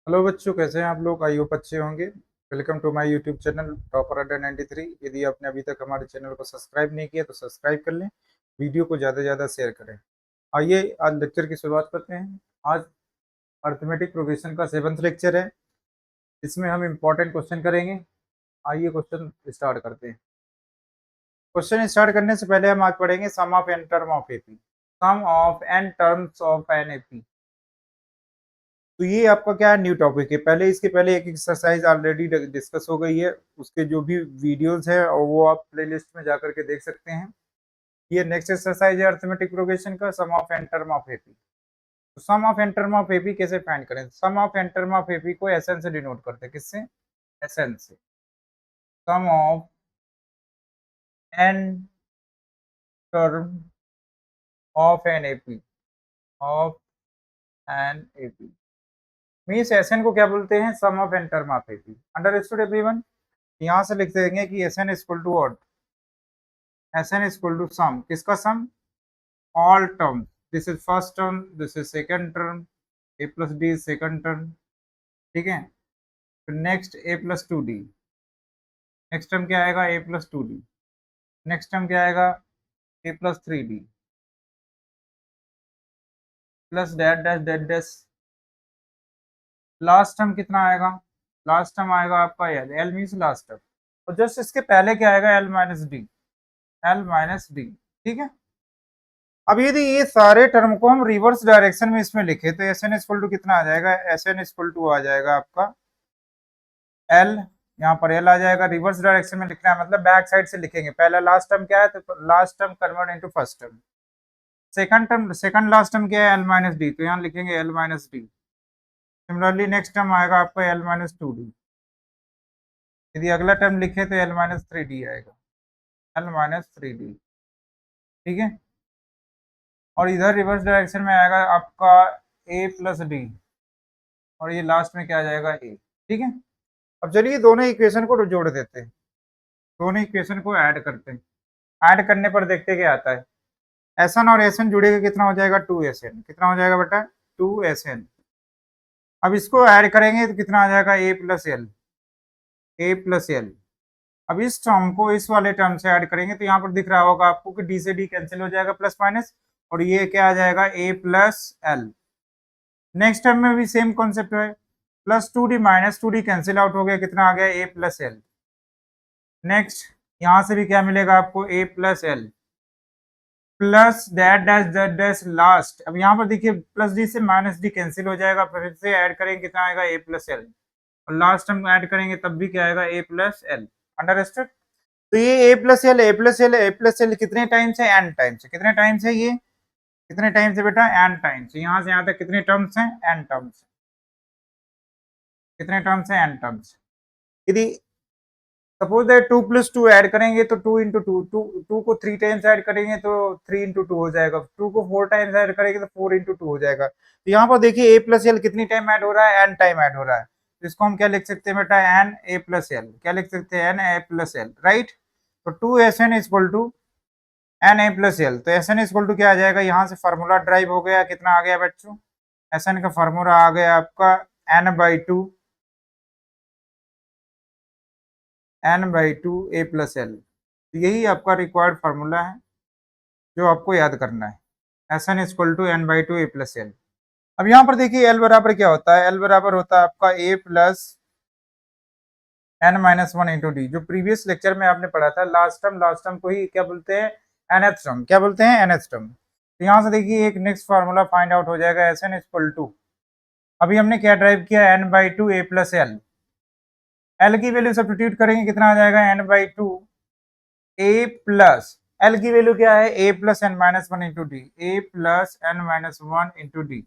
Hello बच्चों, कैसे हैं आप लोग? आई होप अच्छे होंगे। Welcome to my YouTube channel Topper Adda 93। यदि आपने अभी तक हमारे चैनल को सब्सक्राइब नहीं किया तो सब्सक्राइब कर लें, वीडियो को ज़्यादा से ज़्यादा शेयर करें। आइए आज लेक्चर की शुरुआत करते हैं। आज अर्थमेटिक प्रोग्रेशन का 7th लेक्चर है। इसमें हम इम्पोर्टेंट क्वेश्चन करेंगे। आइए क्वेश्चन स्टार्ट करते हैं। क्वेश्चन स्टार्ट करने से पहले हम आज पढ़ेंगे sum of n term of AP. Sum of n terms of an AP. तो ये आपका क्या है, न्यू टॉपिक है। पहले इसके पहले एक एक्सरसाइज ऑलरेडी डिस्कस हो गई है। उसके जो भी वीडियोस है और वो आप प्लेलिस्ट में जाकर के देख सकते हैं। ये नेक्स्ट एक्सरसाइज है अर्थमेटिक प्रोग्रेशन का, sum of n term of AP. तो sum of n term of AP कैसे फाइंड करें? Sum of n term of AP को एसएन से डिनोट करते हैं। किससे? एसएन से। Sum of n term of an AP, of an AP means SN को क्या बोलते हैं? Sum of n term of AP. Understood everyone? यहाँ से लिख देंगे कि S N equal to what? S N equal to sum. किसका sum? All term. This is first term, this is second term, a plus d is second term. ठीक है। फिर next a plus two d. Next term क्या आएगा? A plus two d. Next term क्या आएगा? A plus three d plus dot dash dot dash. Last term कितना आएगा? Last term आएगा आपका l. L means last term. और just इसके पहले क्या आएगा? L minus D. L minus D. ठीक है। अब यदि ये सारे टर्म को हम रिवर्स डायरेक्शन में इसमें लिखे तो एस एन इक्वल टू कितना आ जाएगा? एस एन इक्वल टू आ जाएगा आपका एल। यहाँ पर एल आ जाएगा। रिवर्स डायरेक्शन में लिखना है मतलब बैक साइड से लिखेंगे। पहला लास्ट टर्म क्या है? तो last term convert into first term. Second term, second last term क्या है? एल माइनस डी, तो यहाँ लिखेंगे L minus D. Similarly next term आएगा आपका एल माइनस टू डी। यदि अगला टर्म लिखे तो एल माइनस थ्री डी आएगा। L minus three D. ठीक है। और इधर रिवर्स डायरेक्शन में आएगा आपका ए प्लस डी, और ये लास्ट में क्या आ जाएगा? ए। ठीक है। अब चलिए दोनों इक्वेशन को जोड़ देते हैं। दोनों इक्वेशन को ऐड करते हैं। ऐड करने पर देखते क्या आता है। एस एन और एस एन जुड़ेगा, कितना हो जाएगा? Two S N. कितना हो जाएगा बेटा? Two S N. अब इसको ऐड करेंगे तो कितना आ जाएगा? A plus L. A plus L. अब इस टर्म को इस वाले टर्म से ऐड करेंगे तो यहाँ पर दिख रहा होगा आपको कि डी से डी कैंसिल हो जाएगा, प्लस माइनस, और ये क्या आ जाएगा? A plus L. Next term में भी सेम कॉन्सेप्ट है। Plus two D minus two D cancel out हो गया, कितना आ गया? ए प्लस एल। नेक्स्ट यहां से भी क्या मिलेगा आपको? A plus l plus dot dash dot dash last. अब यहाँ पर देखिए प्लस डी से माइनस डी कैंसिल हो जाएगा, फिर से ऐड करेंगे कितना आएगा? A plus l. और लास्ट टर्म ऐड करेंगे तब भी क्या आएगा? A plus l. अंडरस्टूड? तो ये a plus L, A plus L, A plus l कितने टाइम्स है? एन टाइम्स है। कितने टाइम्स है ये? कितने टाइम्स है बेटा? N times. यहाँ से यहाँ तक कितने टर्म्स हैं? N terms. कितने टर्म्स हैं? N terms. यदि suppose that two plus two add करेंगे तो टू इंटू टू, टू को थ्री टाइम्स ऐड करेंगे तो थ्री इंटू टू हो जाएगा। टू को फोर टाइम्स ऐड करेंगे तो फोर इंटू टू हो जाएगा। तो यहाँ पर देखिए ए प्लस एल कितनी टाइम ऐड हो रहा है? एन टाइम ऐड हो रहा है। तो इसको हम क्या लिख सकते हैं बेटा? N a plus l. क्या लिख सकते हैं? N a plus l, right. तो two S N equal to n a plus l. तो एस एन इक्वल टू क्या आ जाएगा? यहाँ से फार्मूला ड्राइव हो गया। कितना आ गया बच्चों? एस एन का फार्मूला आ गया आपका N by two, N by two A plus L. यही आपका रिक्वायर्ड फार्मूला है जो आपको याद करना है। S N equal to N by two A plus L. अब यहाँ पर देखिए एल बराबर क्या होता है? एल बराबर होता है आपका a plus N minus one into d. जो प्रीवियस लेक्चर में आपने पढ़ा था, लास्ट टर्म को ही क्या बोलते हैं? Nth term. क्या बोलते हैं? Nth term. तो यहाँ से देखिए एक नेक्स्ट फार्मूला फाइंड आउट हो जाएगा। एस एन इक्वल टू, अभी हमने क्या ड्राइव किया? N by two A plus l. L की वैल्यू सब्स्टिट्यूट करेंगे, कितना आ जाएगा? N by two A plus l की वैल्यू क्या है? A plus N minus one into d. A plus N minus one into d,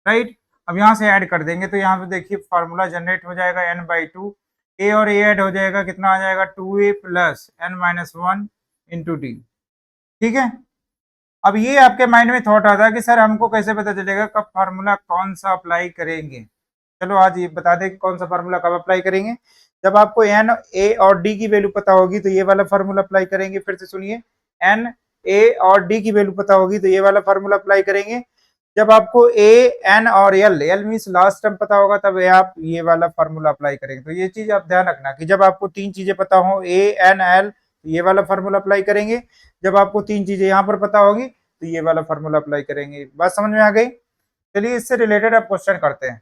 right. अब यहाँ से ऐड कर देंगे तो यहाँ पे देखिए फार्मूला जनरेट हो जाएगा एन बाई टू। ए और ए ऐड हो जाएगा, कितना आ जाएगा? टू ए plus N minus one into D. ठीक है। अब ये आपके माइंड में थॉट आता है कि सर हमको कैसे पता चलेगा कब फार्मूला कौन सा अप्लाई करेंगे? चलो आज ये बता दें कि कौन सा फार्मूला कब अप्लाई करेंगे। जब आपको एन ए और डी की वैल्यू पता होगी तो ये वाला फार्मूला अप्लाई करेंगे। फिर से सुनिए, एन ए और डी की वैल्यू पता होगी तो ये वाला फार्मूला अप्लाई करेंगे। जब आपको ए एन और L, l means last term पता होगा तब आप ये वाला फार्मूला अप्लाई करेंगे। तो ये चीज आप ध्यान रखना कि जब आपको तीन चीजें पता हो ए एन एल, ये वाला फार्मूला अप्लाई करेंगे। जब आपको तीन चीजें यहाँ पर पता होगी तो ये वाला फार्मूला अप्लाई करेंगे। बात समझ में आ गई? चलिए इससे रिलेटेड आप क्वेश्चन करते हैं।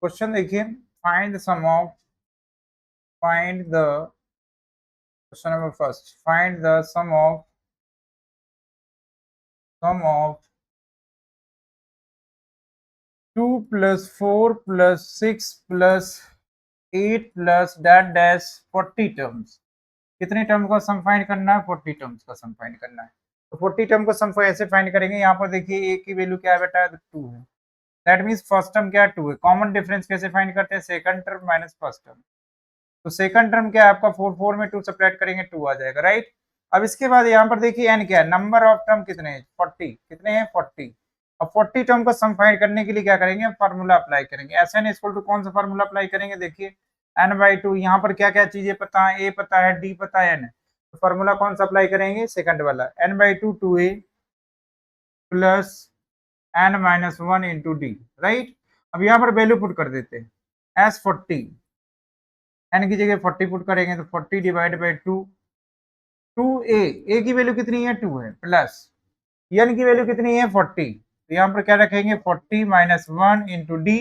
क्वेश्चन देखिए, find the sum of, find the, question number first, find the sum of 2 plus 4 plus 6 plus 8 plus that dash 40 terms. कितने टर्म का सम फाइंड करना है? 40 टर्म्स का सम फाइंड करना है। तो 40 टर्म का सम ऐसे फाइंड करेंगे, यहाँ पर देखिए ए की वैल्यू क्या है बेटा? 2 है। दैट मीन्स फर्स्ट टर्म क्या है? 2 है। कॉमन डिफरेंस कैसे फाइंड करते हैं? Second term minus first term. तो सेकंड टर्म क्या है आपका? 4, 4 में 2 सब्ट्रैक्ट करेंगे 2 आ जाएगा, राइट। अब इसके बाद यहाँ पर देखिए एन क्या है? नंबर ऑफ टर्म कितने हैं? 40। कितने हैं? 40। अब 40 टर्म का सम फाइंड करने के लिए क्या करेंगे? फार्मूला अप्लाई करेंगे। एस एन इक्वल टू कौन सा फार्मूला अप्लाई करेंगे? देखिए n/2। यहाँ पर क्या क्या चीजें पता है? ए पता है, डी पता है, एन। तो फार्मूला कौन सा अप्लाई करेंगे? सेकंड वाला, n/2 2a plus n-1 into d, right. अब यहाँ पर वैल्यू पुट कर देते हैं एस 40, एन की जगह 40 पुट करेंगे तो 40 डिवाइड बाई 2, 2a, ए की वैल्यू कितनी है? 2 है, प्लस एन की वैल्यू कितनी है? 40। तो यहाँ पर क्या रखेंगे? 40 minus 1 into D,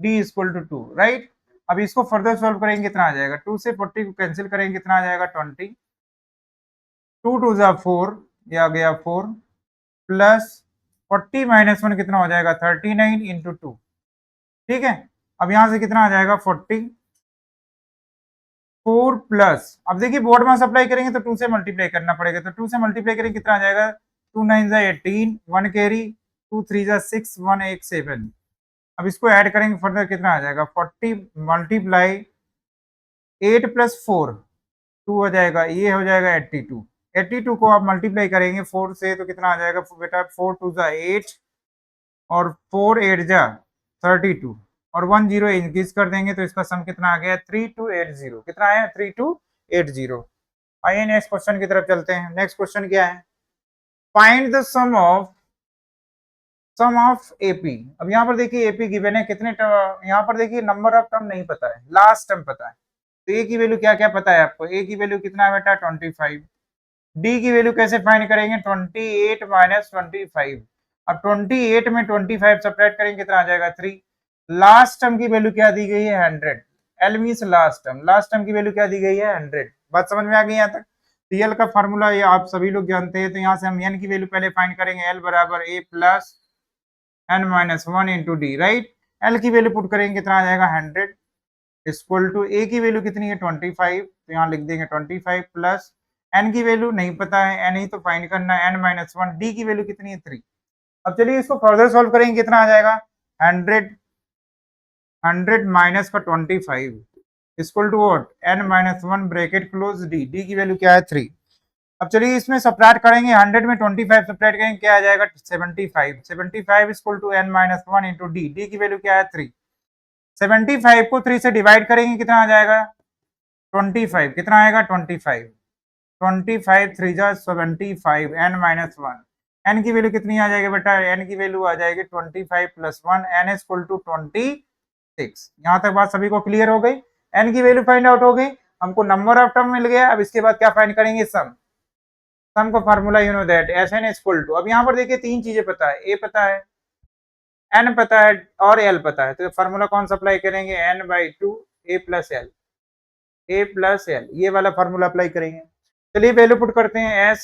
D equal to 2, right. अब इसको फर्दर सॉल्व करेंगे, कितना आ जाएगा? 2 से 40 को कैंसिल करेंगे, कितना आ जाएगा? 20। 2 2 जा 4, ये आ गया 4, प्लस 40 माइनस 1 कितना हो जाएगा? 39 इंटू 2, ठीक है। अब यहाँ से कितना आ जाएगा? 40, 4 प्लस, अब देखिए बोर्ड में सप्लाई करेंगे तो 2 से मल्टीप्लाई करना पड़ेगा, तो 2 से मल्टीप्लाई करेंगे कितना आ जाएगा? 2 9 जा 18, 1 कैरी, 2 3 जा 6, 1 8 7। अब इसको ऐड करेंगे फर्दर, कितना आ जाएगा? 40 मल्टीप्लाई 8 प्लस 4, 2 हो जाएगा, ये हो जाएगा 82। 82 को आप मल्टीप्लाई करेंगे 4 से तो कितना आ जाएगा बेटा? 4 2 जा 8 और 4 8 जा 32 और 1 0 इंक्रीज कर देंगे तो इसका सम कितना आ गया? 3280। कितना आया? 3280। आइए नेक्स्ट क्वेश्चन की तरफ चलते हैं। नेक्स्ट क्वेश्चन क्या है? Find the sum of AP. अब यहाँ पर देखिए एपी गिवन है, कितने टर्म? यहाँ पर देखिए नंबर ऑफ टर्म नहीं पता है, लास्ट टर्म पता है। तो ए की वैल्यू क्या क्या पता है आपको? ए की वैल्यू कितना है बेटा? 25। डी की वैल्यू कैसे फाइंड करेंगे? 28 माइनस 25। अब 28 में 25 सब्ट्रैक्ट करेंगे, कितना आ जाएगा? 3। लास्ट टर्म की वैल्यू क्या दी गई है? 100। L means last term, last term की वैल्यू क्या दी गई है? 100। बात समझ में आ गई यहाँ तक? एल का फार्मूला ये आप सभी लोग जानते हैं, तो यहाँ से हम एन की वैल्यू पहले फाइंड करेंगे। एल बराबर a plus n-1 into d, right. L की वैल्यू पुट करेंगे, कितना आ जाएगा? 100 इक्वल टू ए की वैल्यू कितनी है? 25, तो यहाँ लिख देंगे 25 प्लस एन की वैल्यू नहीं पता है, एन ही तो फाइंड करना है, n-1। डी की वैल्यू कितनी है? 3। अब चलिए इसको फर्दर सॉल्व करेंगे, कितना आ जाएगा? 100 माइनस का 25 equal to what? n-1 bracket close D, D की वैल्यू क्या है? 3। अब चलिए इसमें सब्ट्रैक्ट करेंगे, 100 में 25 सब्ट्रैक्ट करेंगे, क्या आ जाएगा? 75। 75 equal to n-1 into D, D की वैल्यू क्या है? 3। 75 को 3 से डिवाइड करेंगे, कितना आ जाएगा? 25। कितना आएगा? 25। 25 3 जा 75, n-1। n की वैल्यू कितनी आ जाएगी बेटा? n की वैल्यू आ जाएगी 25 प्लस 1, n इक्वल टू 26। यहाँ तक बात सभी को क्लियर हो गई? n की वैल्यू फाइंड आउट हो गई, हमको नंबर ऑफ टर्म मिल गया। अब इसके बाद क्या फाइंड करेंगे? सम का formula you know that S N equal to, अब यहाँ पर देखिए तीन चीजें पता है, ए पता है, एन पता है और एल पता है। तो फार्मूला कौन सा अप्लाई करेंगे? n/2 a plus L, A plus L, ये वाला फार्मूला अप्लाई करेंगे। चलिए वैल्यू पुट करते हैं। एस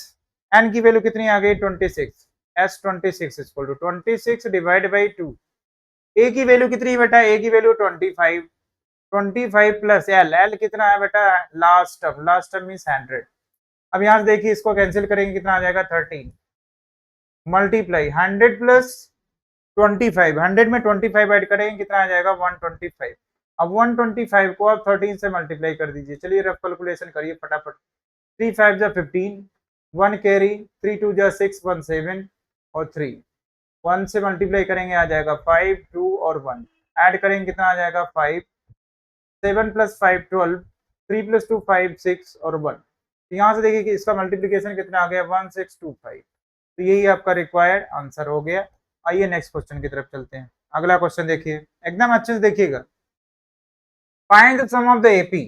एन की वैल्यू कितनी आ गई? 26। S 26 equal to 26 divide by 2। A की वैल्यू कितनी बेटा? ए की वैल्यू 25। 25 प्लस एल, एल कितना है बेटा? Last term, last term means 100। अब यहाँ से देखिए इसको कैंसिल करेंगे, कितना आ जाएगा? 13 मल्टीप्लाई 100 प्लस 25, 100 में 25 ऐड करेंगे, कितना आ जाएगा? 125। अब 125 को आप 13 से मल्टीप्लाई कर दीजिए। चलिए रफ कैलकुलेशन करिए फटाफट। 3 5 जा 15, 1 कैरी, 3 2 जा 6, 1 7 और 3, 1 से मल्टीप्लाई करेंगे आ जाएगा 5 2 और 1। ऐड करेंगे कितना आ जाएगा 5, 7 + 5 12, 3 + 2 5 6 और 1। तो यहाँ से देखिए कि इसका मल्टीप्लीकेशन कितना आ गया 1625। तो यही आपका रिक्वायर्ड आंसर हो गया। आइए नेक्स्ट क्वेश्चन की तरफ चलते हैं। अगला क्वेश्चन देखिए, एकदम अच्छे से देखिएगा। Find the sum of the AP.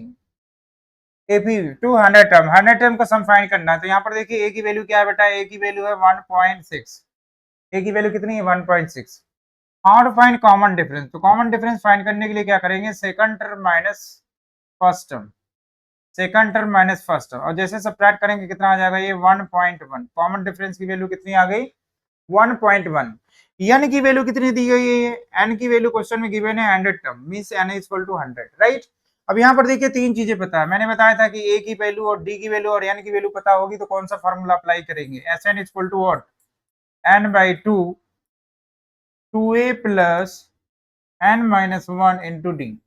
AP to 100 term, 100 term का सम फाइंड करना है। तो यहाँ पर देखिए ए की वैल्यू क्या है बेटा, ए की वैल्यू है 1.6। ए की वैल्यू कितनी है 1.6। How to find common difference. तो कॉमन डिफरेंस फाइंड करने के लिए क्या करेंगे, second term minus first term, second term minus first term, और जैसे सबट्रैक्ट करेंगे कितना आ जाएगा ये 1.1। कॉमन डिफरेंस की वैल्यू कितनी आ गई 1.1। n की वैल्यू कितनी दी गई है, n की वैल्यू क्वेश्चन में गिवन है 100 term, means n is equal to 100, right. अब यहाँ पर देखिए तीन चीजें पता है, मैंने बताया था कि a की वैल्यू और d की वैल्यू और n की वैल्यू पता होगी तो कौन सा फॉर्मूला अप्लाई करेंगे, Sn is equal to what, n/2 2a plus n minus 1 into D.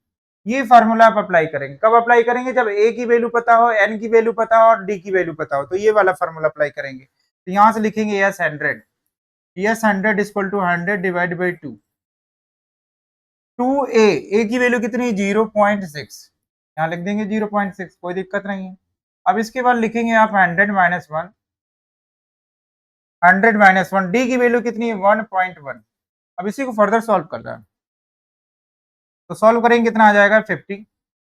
ये फार्मूला आप अप्लाई करेंगे, कब अप्लाई करेंगे, जब a की वैल्यू पता हो, n की वैल्यू पता हो और d की वैल्यू पता हो, तो ये वाला फार्मूला अप्लाई करेंगे। तो यहाँ से लिखेंगे S 100, S 100 is equal to 100 divide by 2। 2a, a की वैल्यू कितनी 0.6, यहाँ लिख देंगे 0.6, कोई दिक्कत नहीं है। अब इसके बाद लिखेंगे आप 100 माइनस 1, 100 माइनस 1, डी की वैल्यू कितनी है 1.1। अब इसी को फर्दर सॉल्व कर रहा है, तो सॉल्व करेंगे कितना आ जाएगा 50।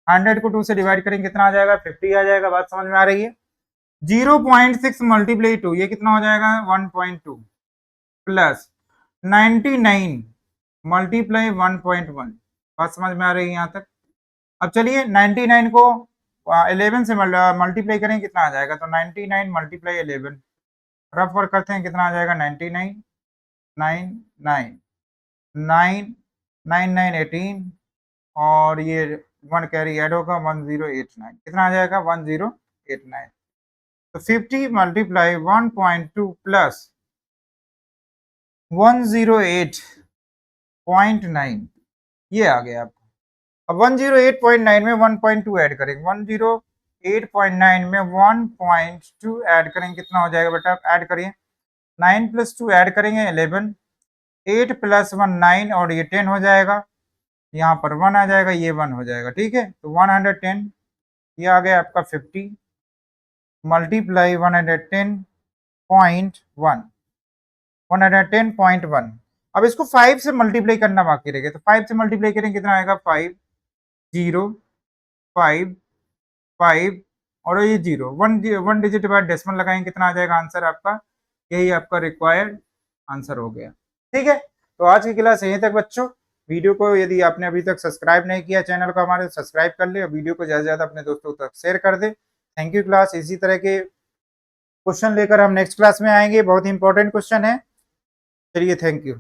100 को 2 से डिवाइड करेंगे कितना आ जाएगा 50 आ जाएगा। बात समझ में आ रही है। 0.6 मल्टीप्लाई 2, ये कितना हो जाएगा 1.2 प्लस 99 मल्टीप्लाई 1.1। बात समझ में आ रही है यहाँ तक। अब चलिए 99 को 11 से मल्टीप्लाई करेंगे कितना आ जाएगा, तो 99 मल्टीप्लाई 11, रफ वर्क करते हैं कितना आ जाएगा 99 9 9 9 9 9 18 और ये 1 कैरी ऐड होगा 1089, कितना आ जाएगा 1089। तो 50 मल्टीप्लाई 1.2 प्लस 108.9, ये आ गया आपको। अब 108.9 में 1.2 ऐड करेंगे, 108.9 में 1.2 ऐड करेंगे कितना हो जाएगा बेटा, ऐड करिए 9 + 2 ऐड करेंगे 11, 8 + 1 9 और ये 10 हो जाएगा, यहाँ पर 1 आ जाएगा, ये 1 हो जाएगा, ठीक है। तो 110, ये आ गया आपका 50 मल्टीप्लाई 110.1, 110.1। अब इसको 5 से मल्टीप्लाई करना बाकी रहेगा, तो 5 से मल्टीप्लाई करेंगे कितना आएगा 5 0 5 5 और ये 0 1 डिजिट बाद डेसिमल लगाएंगे कितना आ जाएगा आंसर आपका, यही आपका रिक्वायर्ड आंसर हो गया। ठीक है, तो आज की क्लास यहीं तक बच्चों। वीडियो को यदि आपने अभी तक सब्सक्राइब नहीं किया चैनल को हमारे, सब्सक्राइब कर ले और वीडियो को ज़्यादा से ज़्यादा अपने दोस्तों तक शेयर कर दे। Thank you class. इसी तरह के क्वेश्चन लेकर हम नेक्स्ट क्लास में आएंगे, बहुत ही इंपॉर्टेंट क्वेश्चन है। चलिए थैंक यू।